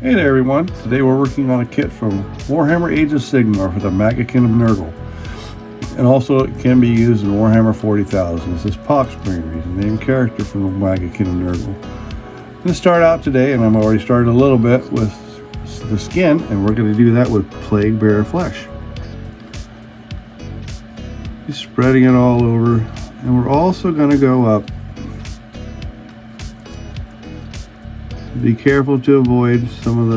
Hey there everyone, today we're working on a kit from Warhammer Age of Sigmar for the Maggotkin of Nurgle. And also it can be used in Warhammer 40,000. This is Poxbringer, he's a named character from the Maggotkin of Nurgle. I'm going to start out today, and I've already started a little bit with the skin, and we're going to do that with Plaguebearer Flesh. Just spreading it all over, and we're also going to go up. Be careful to avoid some of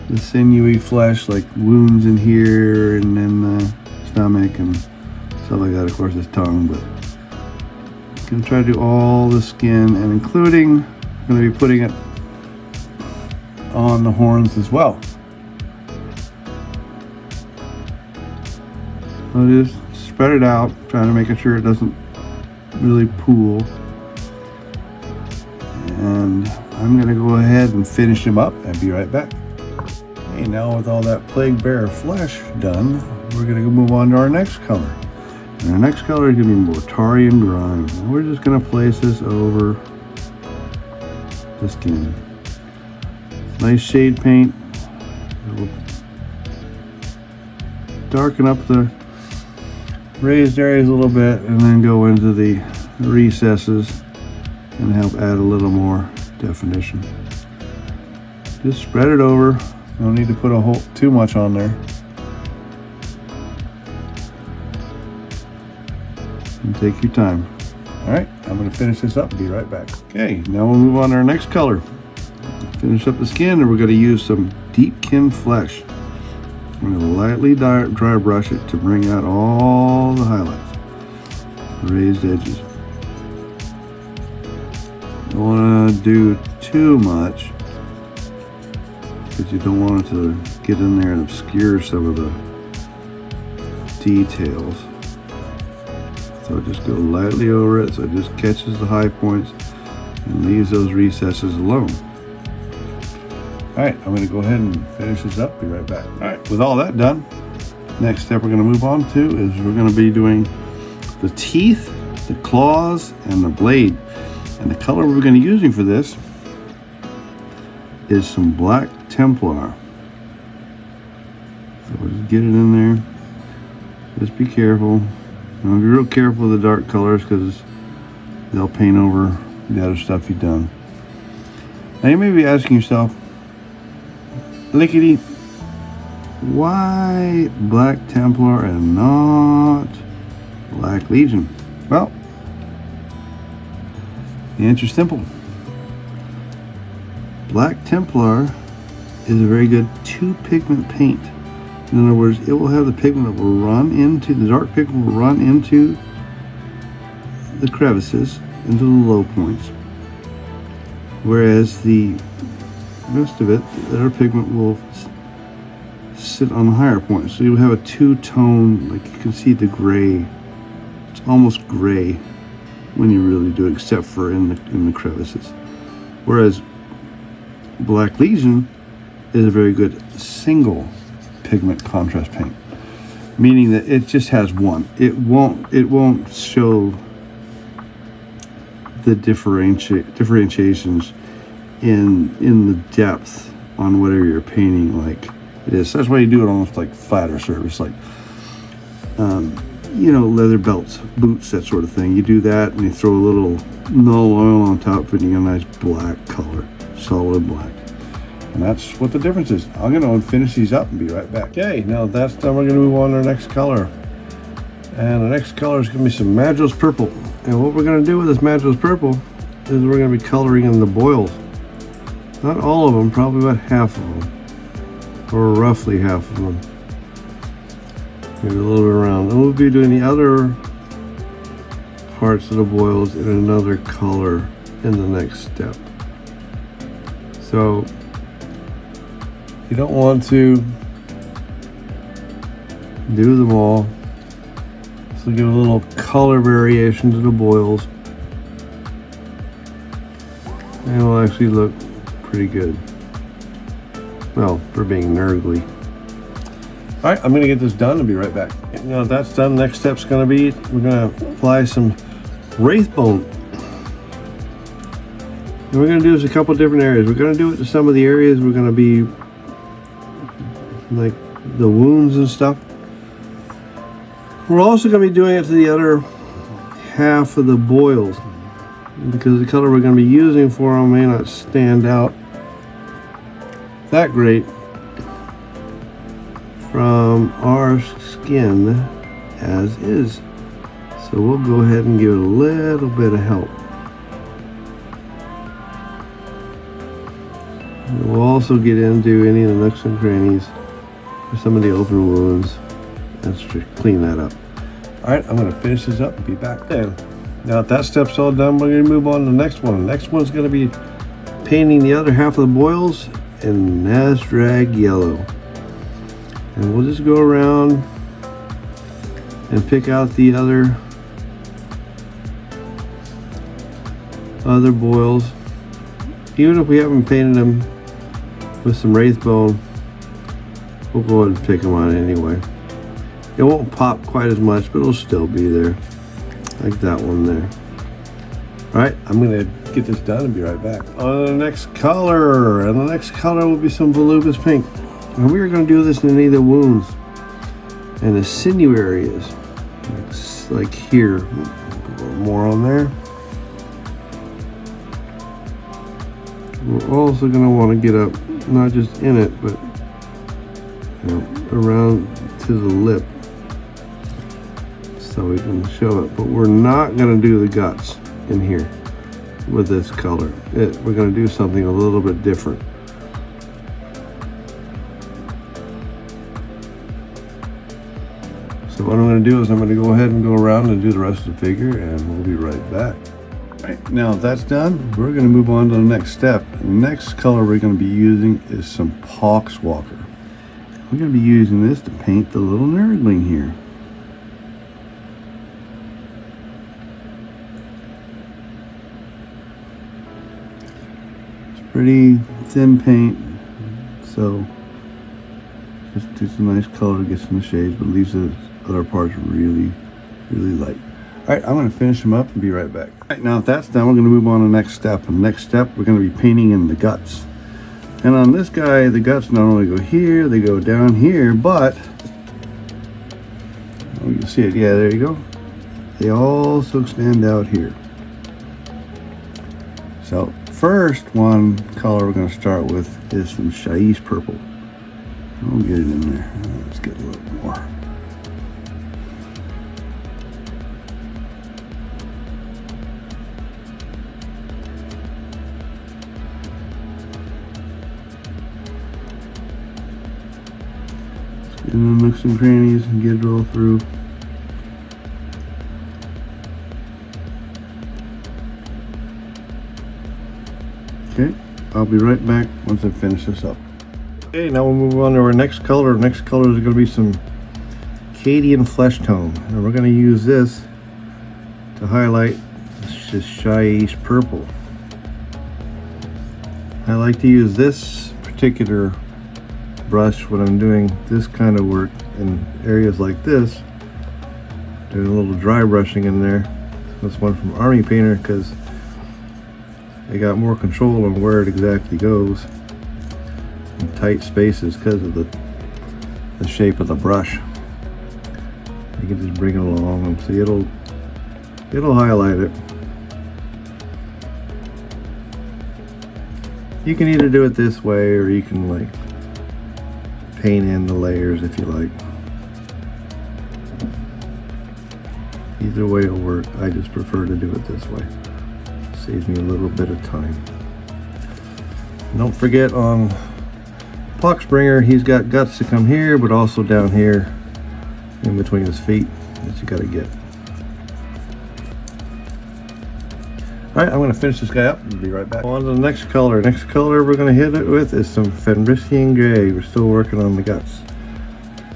the sinewy flesh, like wounds in here and then the stomach and stuff like that. Of course, his tongue, but you can try to do all the skin, and including, I'm going to be putting it on the horns as well. I'll just spread it out, trying to make sure it doesn't really pool. And I'm going to go ahead and finish him up and be right back. Okay, now with all that Plaguebearer Flesh done, we're going to move on to our next color. And our next color is going to be Mortarion Grime. And we're just going to place this over the skin. Nice shade paint. It'll darken up the raised areas a little bit and then go into the recesses and help add a little more definition. Just spread it over. No need to put too much on there. And take your time. Alright, I'm going to finish this up and be right back. Okay, now we'll move on to our next color. Finish up the skin, and we're going to use some Deepkin Flesh. I'm going to lightly dry brush it to bring out all the highlights, the raised edges. Don't want to do too much because you don't want it to get in there and obscure some of the details. So just go lightly over it so it just catches the high points and leaves those recesses alone. Alright, I'm going to go ahead and finish this up, be right back. Alright, with all that done, next step we're going to move on to is we're going to be doing the teeth, the claws, and the blade. And the color we're going to be using for this is some Black Templar. So we'll just get it in there. Just be careful. Now be real careful with the dark colors because they'll paint over the other stuff you've done. Now you may be asking yourself, Lickety, why Black Templar and not Black Legion? Well, the answer's simple. Black Templar is a very good two-pigment paint. In other words, it will have the pigment that will run into, the dark pigment will run into the crevices, into the low points. Whereas the rest of it, the dark pigment will sit on the higher points. So you have a two-tone, like you can see the gray. It's almost gray when you really do it, except for in the crevices. Whereas Black Legion is a very good single pigment contrast paint, meaning that it just has one. It won't show the differentiations in the depth on whatever you're painting like it is. That's why you do it almost like flatter surface, like you know, leather belts, boots, that sort of thing. You do that and you throw a little null oil on top of it and you get a nice black color, solid black. And that's what the difference is. I'm going to finish these up and be right back. Okay, now that's done, we're going to move on to our next color. And the next color is going to be some Magos Purple. And what we're going to do with this Magos Purple is we're going to be coloring in the boils. Not all of them, probably about half of them. Or roughly half of them. Maybe a little bit around. And we'll be doing the other parts of the boils in another color in the next step. So you don't want to do them all. So give a little color variation to the boils. And it'll actually look pretty good. Well, for being Nurgly. Alright, I'm going to get this done and be right back. Now that's done, next step's going to be, we're going to apply some Wraithbone. And we're going to do this a couple different areas. We're going to do it to some of the areas we're going to be like the wounds and stuff. We're also going to be doing it to the other half of the boils, because the color we're going to be using for them may not stand out that great from our skin as is. So we'll go ahead and give it a little bit of help. We'll also get into any of the nooks and crannies for some of the open wounds. Let's just clean that up. Alright, I'm going to finish this up and be back then. Now that step's all done, we're going to move on to the next one. The next one's going to be painting the other half of the boils in Nazdreg Yellow. And we'll just go around and pick out the other boils. Even if we haven't painted them with some Wraithbone, we'll go ahead and pick them on anyway. It won't pop quite as much, but it'll still be there. Like that one there. Alright, I'm going to get this done and be right back. On the next color, and the next color will be some Volupus Pink. And we are going to do this in any of the wounds and the sinew areas. It's like here. Put a little more on there. We're also going to want to get up, not just in it, but around to the lip, so we can show it. But we're not going to do the guts in here with this color. We're going to do something a little bit different. So what I'm going to do is I'm going to go ahead and go around and do the rest of the figure, and we'll be right back. Right, now that's done, we're going to move on to the next step. The next color we're going to be using is some Poxwalker. We're going to be using this to paint the little Nurgling here. It's pretty thin paint, so just do some nice color, get some shades, but leaves the other parts really, really light. Alright, I'm going to finish them up and be right back. Alright, now if that's done, we're going to move on to the next step. And the next step, we're going to be painting in the guts. And on this guy, the guts not only go here, they go down here, but oh, you see it, yeah, there you go. They also extend out here. So first one color we're going to start with is some Shyish Purple. We'll get it in there. Let's get a little more. And then nooks and crannies and get it all through. Okay, I'll be right back once I finish this up. Okay, now we'll move on to our next color. Next color is going to be some Cadian Fleshtone, and we're going to use this to highlight this Shyish Purple. I like to use this particular brush when I'm doing this kind of work in areas like this, doing a little dry brushing in there. This one from Army Painter, because they got more control on where it exactly goes in tight spaces because of the shape of the brush. You can just bring it along and see it'll highlight it. You can either do it this way, or you can like paint in the layers if you like. Either way will work. I just prefer to do it this way. Saves me a little bit of time. And don't forget on Poxbringer, he's got guts to come here, but also down here in between his feet that you got to get. Alright, I'm going to finish this guy up and be right back. On to the next color. Next color we're going to hit it with is some Fenrisian Grey. We're still working on the guts.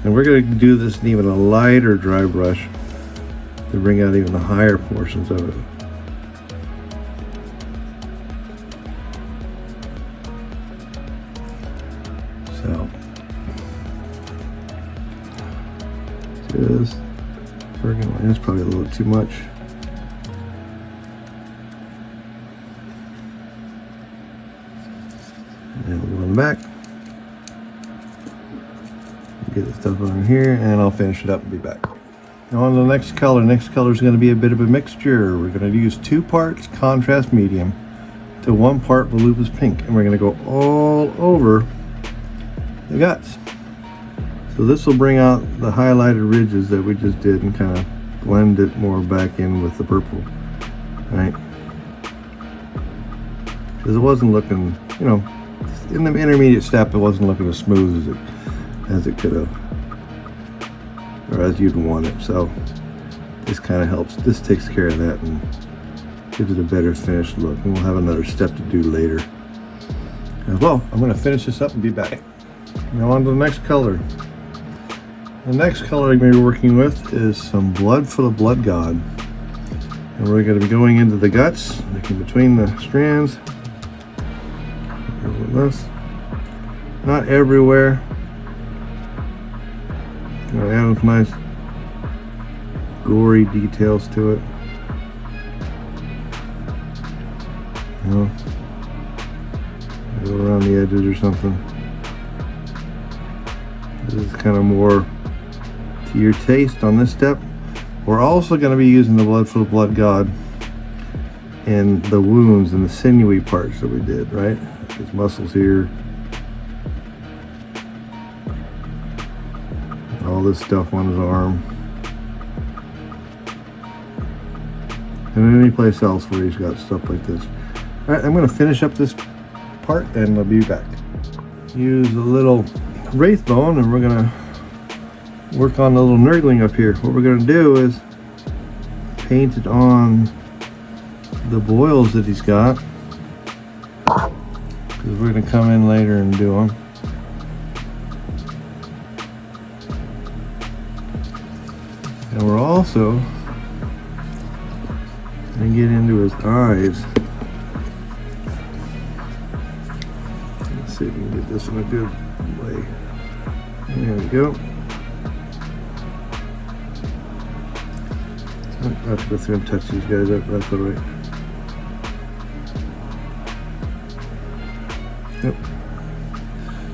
And we're going to do this in even a lighter dry brush to bring out even the higher portions of it. So, just working on this, probably a little too much. the back. Get the stuff on here, and I'll finish it up and be back. Now on to the next color. Next color is going to be a bit of a mixture. We're going to use 2 parts contrast medium to 1 part volupus pink, and we're going to go all over the guts. So this will bring out the highlighted ridges that we just did and kind of blend it more back in with the purple, right? Because it wasn't looking, you know, in the intermediate step, it wasn't looking as smooth as it could have, or as you'd want it. So this kind of helps. This takes care of that and gives it a better finished look. And we'll have another step to do later as well. I'm going to finish this up and be back. Now on to the next color. The next color I'm going to be working with is some blood for the blood god, and we're going to be going into the guts, looking between the strands. This, not everywhere. Add some nice gory details to it. You know, go around the edges or something. This is kind of more to your taste on this step. We're also going to be using the blood for the blood god in the wounds and the sinewy parts that we did, right? His muscles here. All this stuff on his arm. And any place else where he's got stuff like this. Alright, I'm going to finish up this part and I'll be back. Use a little Wraithbone and we're going to work on the little Nurgling up here. What we're going to do is paint it on the boils that he's got, because we're going to come in later and do them. And we're also going to get into his eyes. Let's see if we can get this in a good way. There we go. I have to go through and touch these guys up. That's all right. Yep.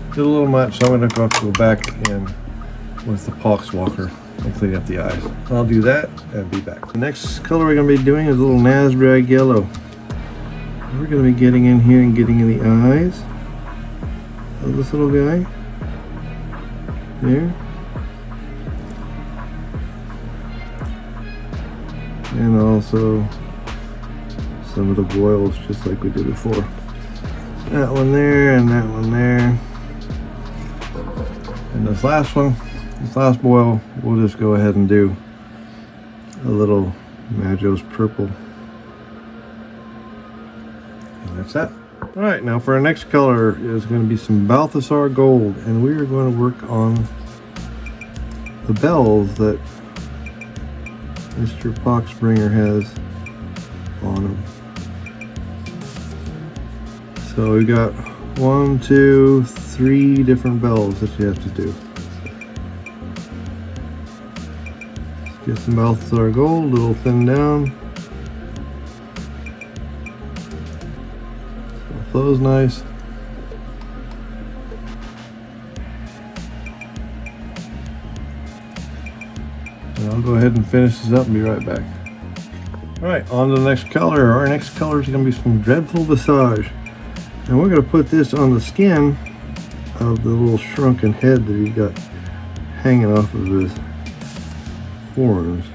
Did a little much, so I'm going to have to go back in with the Pox Walker and clean up the eyes. I'll do that and be back. The next color we're going to be doing is a little Nazdreg Yellow. We're going to be getting in here and getting in the eyes of this little guy. There. And also some of the boils, just like we did before. That one there and that one there. And this last one, this last boil, we'll just go ahead and do a little Magos Purple. And that's that. Alright, now for our next color is going to be some Balthasar Gold, and we are going to work on the bells that Mr. Poxbringer has on him. So we got 1, 2, 3 different bells that you have to do. Let's get some Balthasar Gold, a little thin down. So it flows nice. I'll go ahead and finish this up and be right back. Alright, on to the next color. Our next color is going to be some Dreadful Visage. And we're going to put this on the skin of the little shrunken head that he's got hanging off of his horns.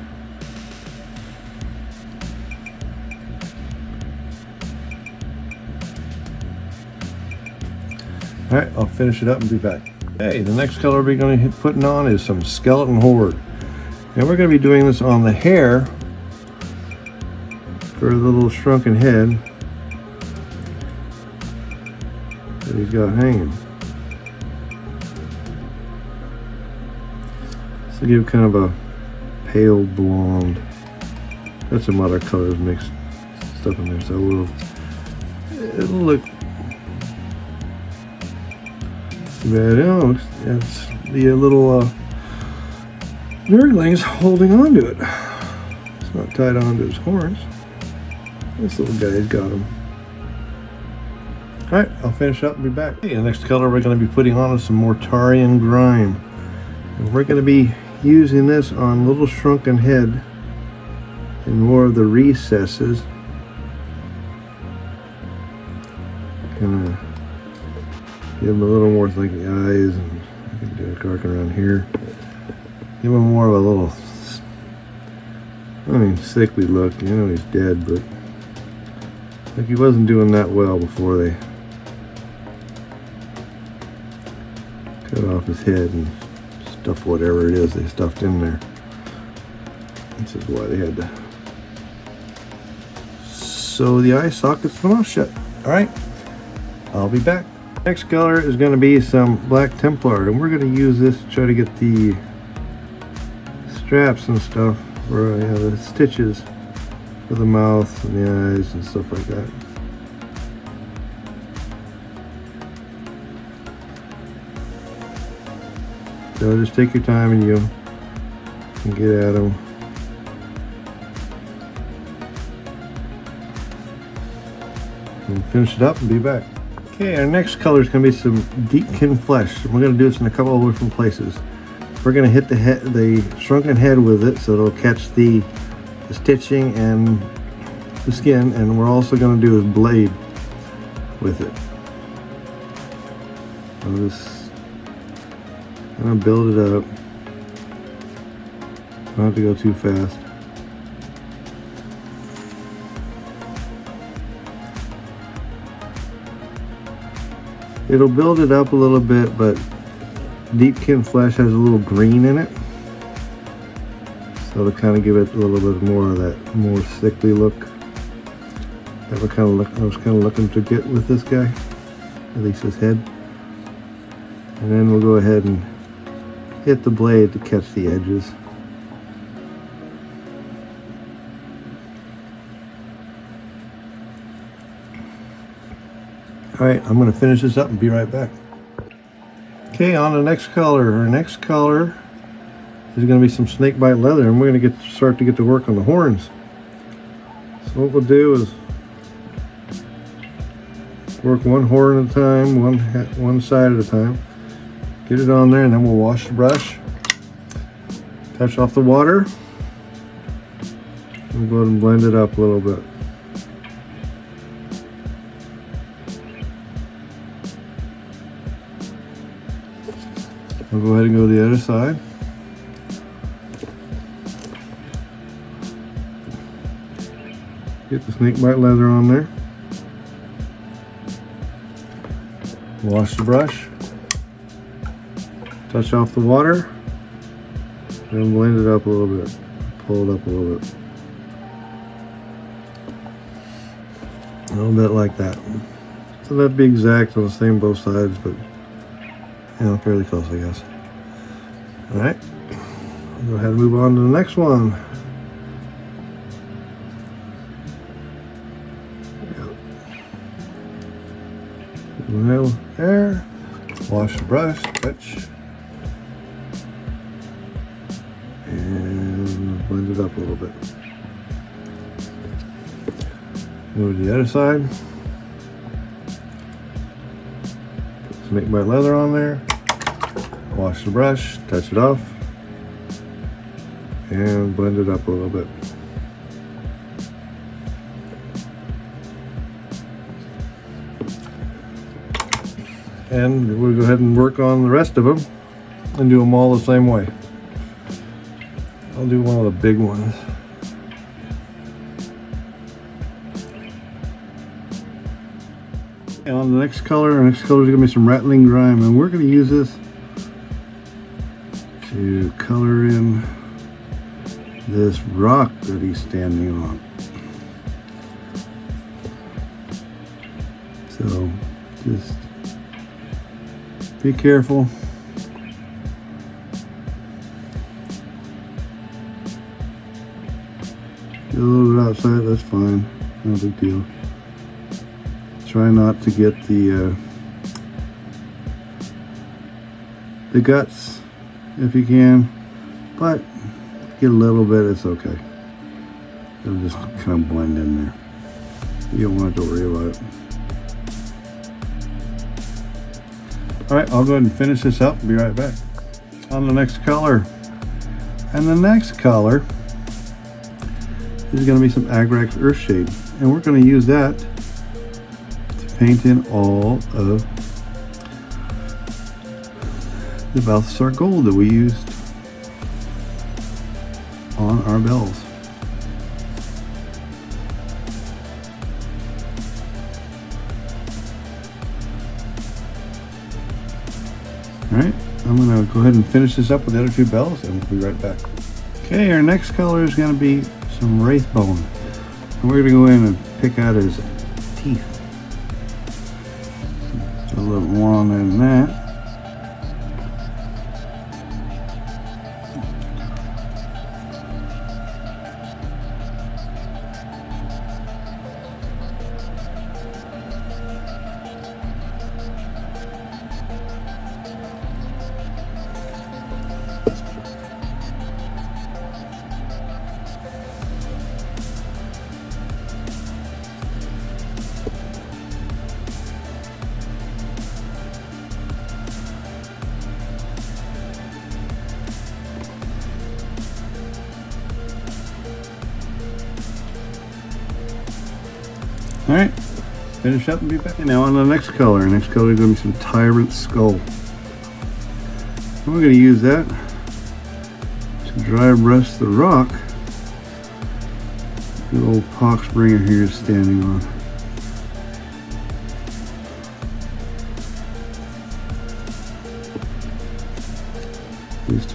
Alright, I'll finish it up and be back. Okay, the next color we're going to be putting on is some Skeleton Horde. And we're going to be doing this on the hair for the little shrunken head that he's got hanging. So give kind of a pale blonde. Got some other colors mixed stuff in there, so it'll look bad. Oh, it's the little Nurgling's holding on to it. It's not tied on to his horns. This little guy's got him. Alright, I'll finish up and be back. Okay, the next color we're going to be putting on is some Mortarion Grime. And we're going to be using this on Little Shrunken Head in more of the recesses. Gonna give him a little more like the eyes, and I can do a dark around here. Give him more of a little, sickly look. You know he's dead, but like he wasn't doing that well before they cut off his head and stuff whatever it is they stuffed in there. This is why they had to sew the eye sockets to mouth shut. Alright, I'll be back. Next color is going to be some Black Templar, and we're going to use this to try to get the straps and stuff, or the stitches for the mouth and the eyes and stuff like that. So just take your time and you can get at them. And finish it up and be back. Okay, our next color is going to be some Deepkin Flesh. We're going to do this in a couple of different places. We're going to hit the shrunken head with it so it'll catch the stitching and the skin, and we're also going to do his blade with it. I'll just kind of build it up. Don't have to go too fast. It'll build it up a little bit, but Deepkin Flesh has a little green in it, so to kind of give it a little bit more of that more sickly look. That I was kind of looking to get with this guy, at least his head. And then we'll go ahead and hit the blade to catch the edges. Alright, I'm going to finish this up and be right back. Okay, on to the next color. Our next color is going to be some snakebite leather, and we're going to start to get to work on the horns. So what we'll do is work one horn at a time, one side at a time. Get it on there, and then we'll wash the brush. Touch off the water. And go ahead and blend it up a little bit. We'll go ahead and go to the other side. Get the snakebite leather on there. Wash the brush. Touch off the water. And blend it up a little bit. Pull it up a little bit. A little bit like that. So that'd be exact on the same both sides, but fairly close, I guess. Alright, I'll go ahead and move on to the next one. Nail there. Wash the brush, touch, and blend it up a little bit. Move to the other side. Put some snakebite leather on there. Wash the brush, touch it off, and blend it up a little bit. And we'll go ahead and work on the rest of them and do them all the same way. I'll do one of the big ones. And on the next color, our next color is going to be some Rattling Grime, and we're going to use this to color in this rock that he's standing on. So just be careful. Get a little bit outside, that's fine. No big deal. Try not to get the guts if you can, but get a little bit, it's okay. It'll just kind of blend in there. You don't want to worry about it. All right, I'll go ahead and finish this up and be right back. On the next color. And the next color is going to be some Agrax Earthshade. And we're going to use that to paint in all of the Balthasar Gold that we used on our bells. Alright, I'm going to go ahead and finish this up with the other two bells and we'll be right back. Okay, our next color is going to be some Wraithbone. And we're going to go in and pick out his teeth. A little more on than that. Alright, finish up and be back. Now on the next color. Next color is going to be some Tyrant Skull. And we're going to use that to dry brush the rock the old Poxbringer here is standing on. Just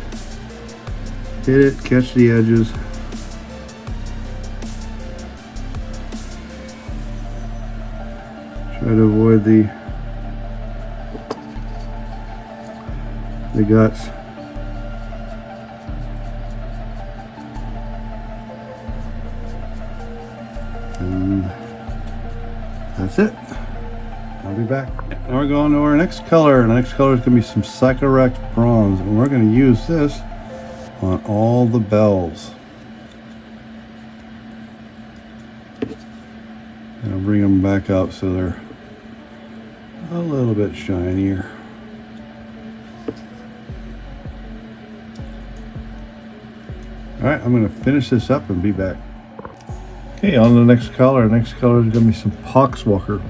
hit it, catch the edges. Try to avoid the guts. And that's it. I'll be back. Now we're going to our next color. The next color is going to be some Sycorax Bronze, and we're going to use this on all the bells. And I'll bring them back up so they're a little bit shinier. Alright, I'm going to finish this up and be back. Okay, on to the next color. The next color is going to be some Poxwalker.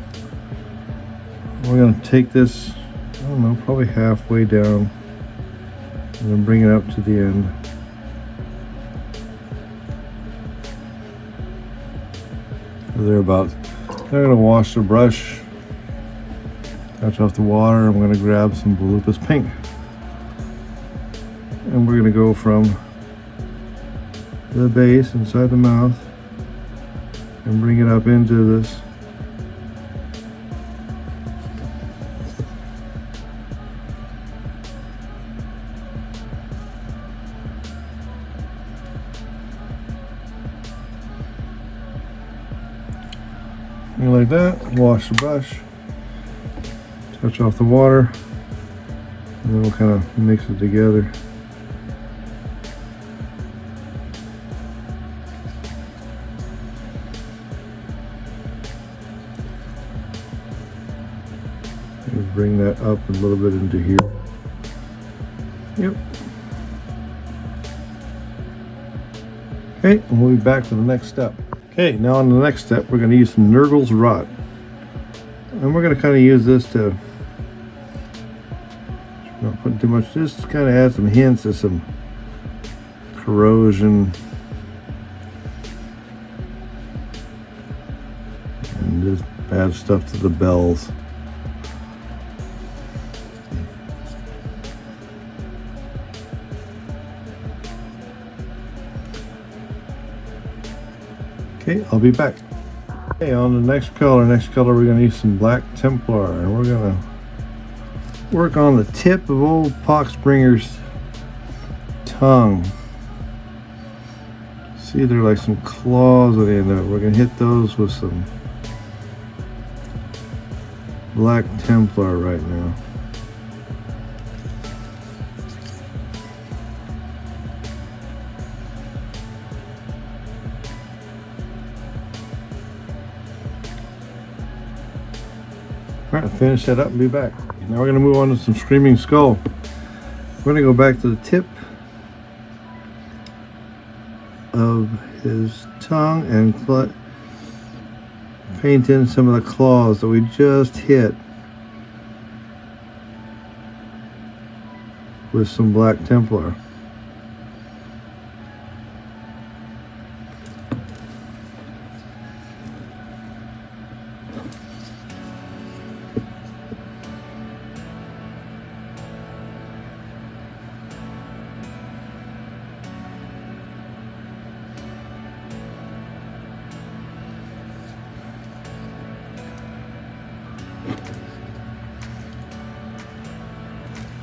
We're going to take this, I don't know, probably halfway down and then bring it up to the end. Thereabouts. I'm going to wash the brush, touch off the water. I'm going to grab some Volupus Pink. And we're going to go from the base inside the mouth and bring it up into this. Like that, wash the brush, touch off the water, and then we'll kind of mix it together. And bring that up a little bit into here. Yep. Okay, and we'll be back to the next step. Okay, now on the next step, we're going to use some Nurgles Rot. And we're going to kind of use this to, not put too much, just kind of add some hints of some corrosion. And just add stuff to the bells. Okay, I'll be back. Okay, on the next color we're going to use some Black Templar, and we're going to work on the tip of old Poxbringer's tongue. See, there are like some claws at the end of it. We're going to hit those with some Black Templar right now. Alright, finish that up and be back. Now we're going to move on to some Screaming Skull. We're going to go back to the tip of his tongue and paint in some of the claws that we just hit with some Black Templar.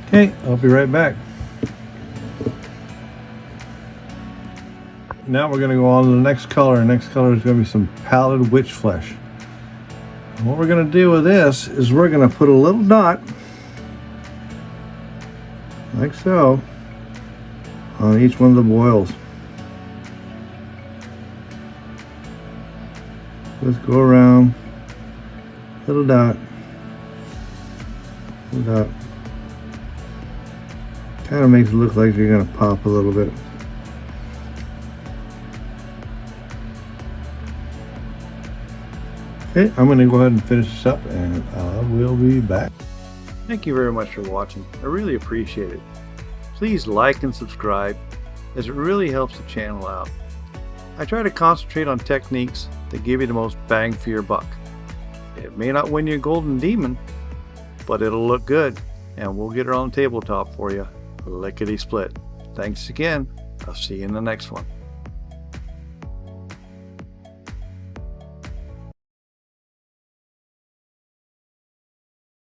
Okay, I'll be right back. Now we're going to go on to the next color. The next color is going to be some Pallid Wych Flesh. And what we're going to do with this is we're going to put a little dot, like so, on each one of the boils. Just go around, little dot, little dot. Kind of makes it look like you're going to pop a little bit. Okay, I'm going to go ahead and finish this up and I will be back. Thank you very much for watching. I really appreciate it. Please like and subscribe as it really helps the channel out. I try to concentrate on techniques that give you the most bang for your buck. It may not win you a golden demon, but it'll look good and we'll get it on the tabletop for you. Lickety split. Thanks again. I'll see you in the next one.